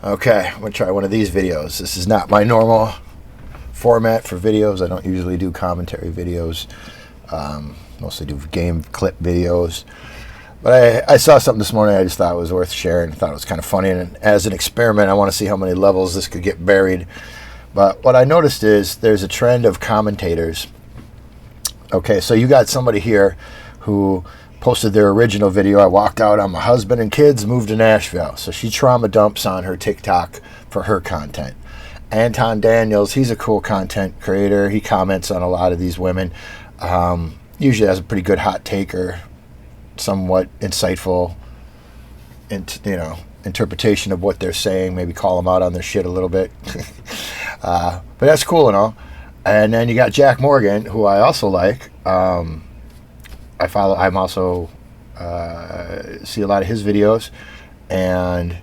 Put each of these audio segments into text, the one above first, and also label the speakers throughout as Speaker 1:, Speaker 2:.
Speaker 1: Okay, I'm going to try one of these videos. This is not my normal format for videos. I don't usually do commentary videos. Mostly do game clip videos. But I saw something this morning I just thought was worth sharing. I thought it was kind of funny. And as an experiment, I want to see how many levels this could get buried. But what I noticed is there's a trend of commentators. Okay, so you got somebody here who posted their original video. I walked out on my husband and kids, moved to Nashville. So she trauma dumps on her TikTok for her content. Anton Daniels, he's a cool content creator. He comments on a lot of these women. Usually has a pretty good hot take or somewhat insightful interpretation of what they're saying. Maybe call them out on their shit a little bit. But that's cool and all. And then you got Jack Morgan, who I also like. I'm also see a lot of his videos, and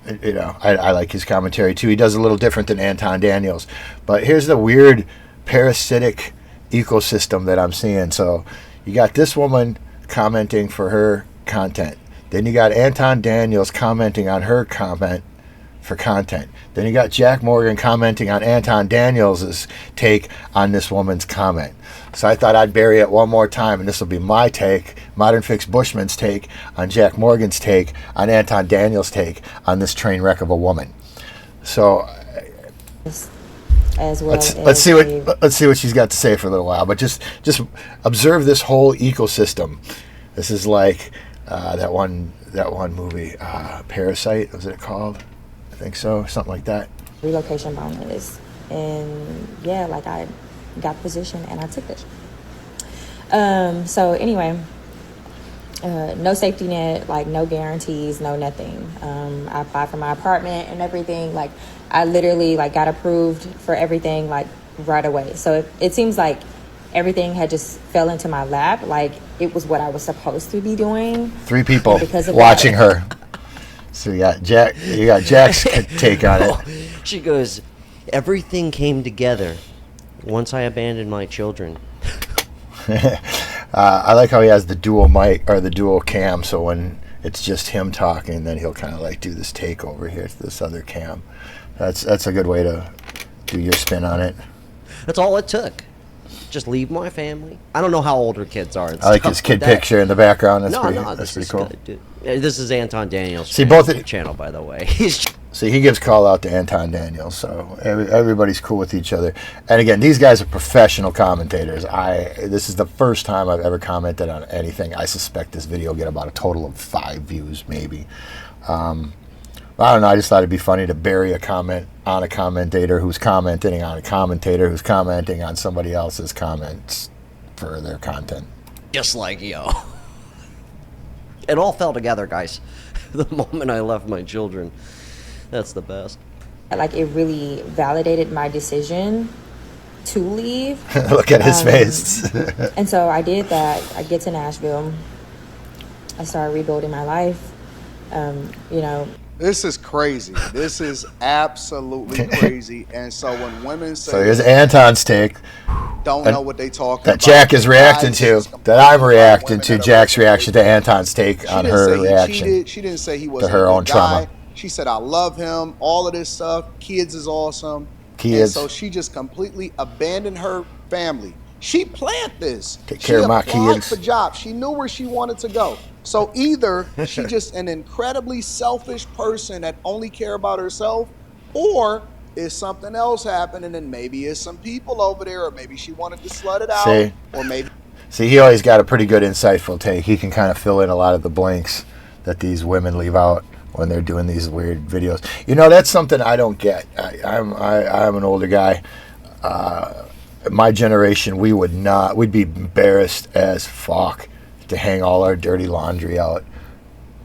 Speaker 1: I like his commentary too. He does a little different than Anton Daniels, but here's the weird parasitic ecosystem that I'm seeing. So you got this woman commenting for her content, then you got Anton Daniels commenting on her comment for content. Then you got Jack Morgan commenting on Anton Daniels' take on this woman's comment. So I thought I'd bury it one more time, and this will be my take, Modern Fix Bushman's take on Jack Morgan's take on Anton Daniels' take on this train wreck of a woman. So
Speaker 2: as well,
Speaker 1: let's see what she's got to say for a little while. But just observe this whole ecosystem. This is like that one movie, Parasite. Was it called? I think so, something like that.
Speaker 2: Relocation bonus, and yeah, like I got the position and I took it. So anyway, no safety net, like no guarantees, no nothing. I applied for my apartment and everything. Like I literally like got approved for everything like right away. So it seems like everything had just fell into my lap. Like it was what I was supposed to be doing.
Speaker 1: 3 people watching her. So you got Jack's take on it.
Speaker 3: She goes, everything came together once I abandoned my children.
Speaker 1: I like how he has the dual mic or the dual cam, so when it's just him talking, then he'll kind of like do this take over here to this other cam. That's a good way to do your spin on it.
Speaker 3: That's all it took. Just leave my family. I don't know how old her kids are.
Speaker 1: I like his kid picture in the background. That's pretty cool.
Speaker 3: Good. This is Anton Daniels' channel, by the way.
Speaker 1: See, he gives call out to Anton Daniels, so everybody's cool with each other. And again, these guys are professional commentators. This is the first time I've ever commented on anything. I suspect this video will get about a total of 5 views, maybe. I don't know. I just thought it'd be funny to bury a comment on a commentator who's commenting on a commentator who's commenting on somebody else's comments for their content.
Speaker 3: Just like yo. It all fell together, guys. The moment I left my children. That's the best.
Speaker 2: Like it really validated my decision to leave.
Speaker 1: Look at his face.
Speaker 2: And so I did that. I get to Nashville. I started rebuilding my life.
Speaker 4: This is crazy. This is absolutely crazy. And so when women say...
Speaker 1: So here's Anton's take.
Speaker 4: Don't know what they talking
Speaker 1: that
Speaker 4: about.
Speaker 1: Jack is reacting to, that I'm reacting to Jack's reaction to Anton's take on her reaction.
Speaker 4: She didn't say he was
Speaker 1: to her own trauma.
Speaker 4: She said, I love him, all of this stuff. Kids is awesome.
Speaker 1: Kids.
Speaker 4: And so she just completely abandoned her family. She planned this.
Speaker 1: Take care of my kids.
Speaker 4: For jobs. She knew where she wanted to go. So either she just an incredibly selfish person that only care about herself, or is something else happening, and maybe it's some people over there, or maybe she wanted to slut it out, or maybe...
Speaker 1: See, he always got a pretty good insightful take. He can kind of fill in a lot of the blanks that these women leave out when they're doing these weird videos. You know, that's something I don't get. I'm an older guy. My generation, we'd be embarrassed as fuck to hang all our dirty laundry out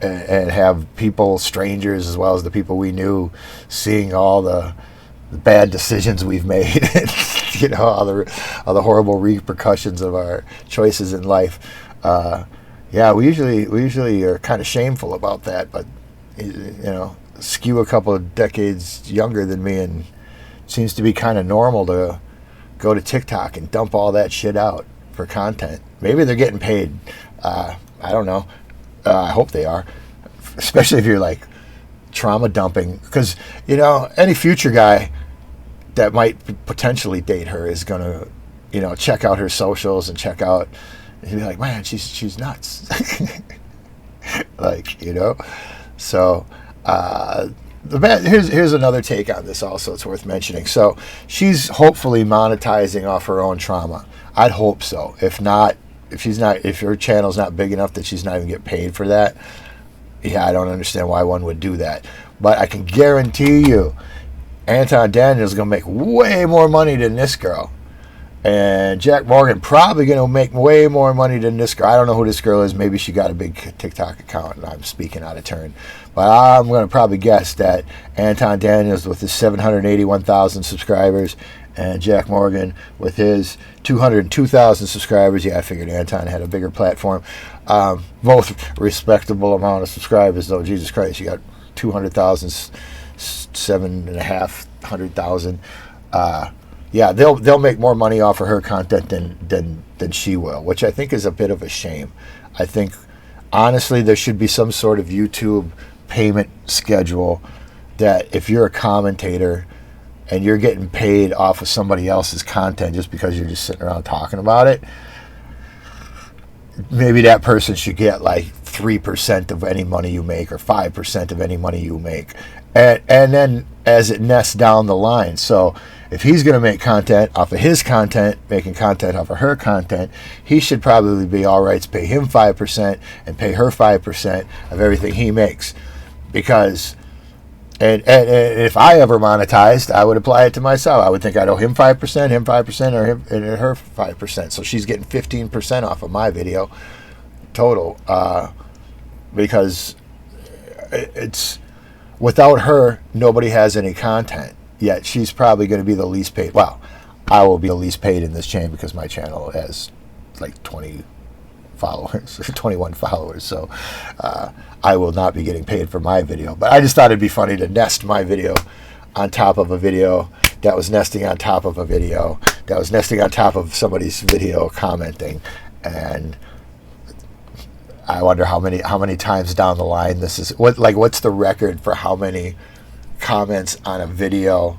Speaker 1: and have people, strangers as well as the people we knew, seeing all the bad decisions we've made. You know, all the horrible repercussions of our choices in life. We usually are kind of shameful about that, but skew a couple of decades younger than me, and it seems to be kind of normal to go to TikTok and dump all that shit out for content. Maybe they're getting paid. I don't know. I hope they are, especially if you're like trauma dumping, because you know any future guy that might potentially date her is gonna, you know, check out her socials and check out, and he'd be like, man, she's nuts. Like, you know. So here's another take on this also, it's worth mentioning. So she's hopefully monetizing off her own trauma. I'd hope so. If not, if her channel's not big enough that she's not even get paid for that, yeah, I don't understand why one would do that. But I can guarantee you Anton Daniels is going to make way more money than this girl. And Jack Morgan probably going to make way more money than this girl. I don't know who this girl is. Maybe she got a big TikTok account and I'm speaking out of turn. But I'm going to probably guess that Anton Daniels with his 781,000 subscribers and Jack Morgan with his 202,000 subscribers. Yeah, I figured Anton had a bigger platform. Both respectable amount of subscribers, though. Jesus Christ, you got 200,000, 7,500,000. Yeah, they'll make more money off of her content than she will, which I think is a bit of a shame. I think, honestly, there should be some sort of YouTube payment schedule that if you're a commentator and you're getting paid off of somebody else's content just because you're just sitting around talking about it, maybe that person should get like 3% of any money you make or 5% of any money you make. And then as it nests down the line. So if he's going to make content off of his content, making content off of her content, he should probably be all right to pay him 5% and pay her 5% of everything he makes. Because, and if I ever monetized, I would apply it to myself. I would think I'd owe him 5%, or him and her 5%. So she's getting 15% off of my video total. Because it's, without her, nobody has any content. Yet she's probably going to be the least paid. Well, I will be the least paid in this chain because my channel has like 20 followers, 21 followers. So I will not be getting paid for my video. But I just thought it'd be funny to nest my video on top of a video that was nesting on top of a video that was nesting on top of somebody's video commenting. And I wonder how many times down the line this is. What's the record for how many comments on a video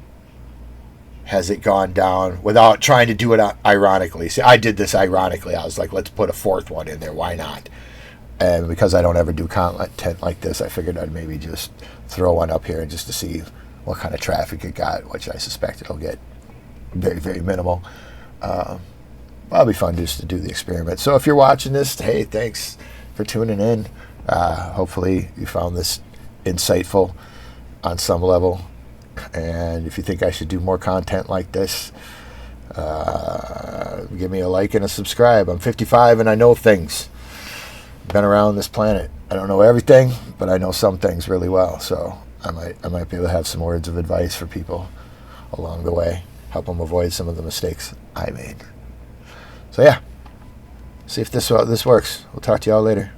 Speaker 1: has it gone down without trying to do it ironically? See, I did this ironically. I was like, let's put a fourth one in there. Why not? And because I don't ever do content like this, I figured I'd maybe just throw one up here just to see what kind of traffic it got, which I suspect it'll get very, very minimal. That'll be fun just to do the experiment. So if you're watching this, hey, thanks for tuning in. Hopefully you found this insightful on some level, and if you think I should do more content like this, give me a like and a subscribe. I'm 55 and I know things. Been around this planet. I don't know everything, but I know some things really well, so I might be able to have some words of advice for people along the way, help them avoid some of the mistakes I made. So yeah, see if this works. We'll talk to y'all later.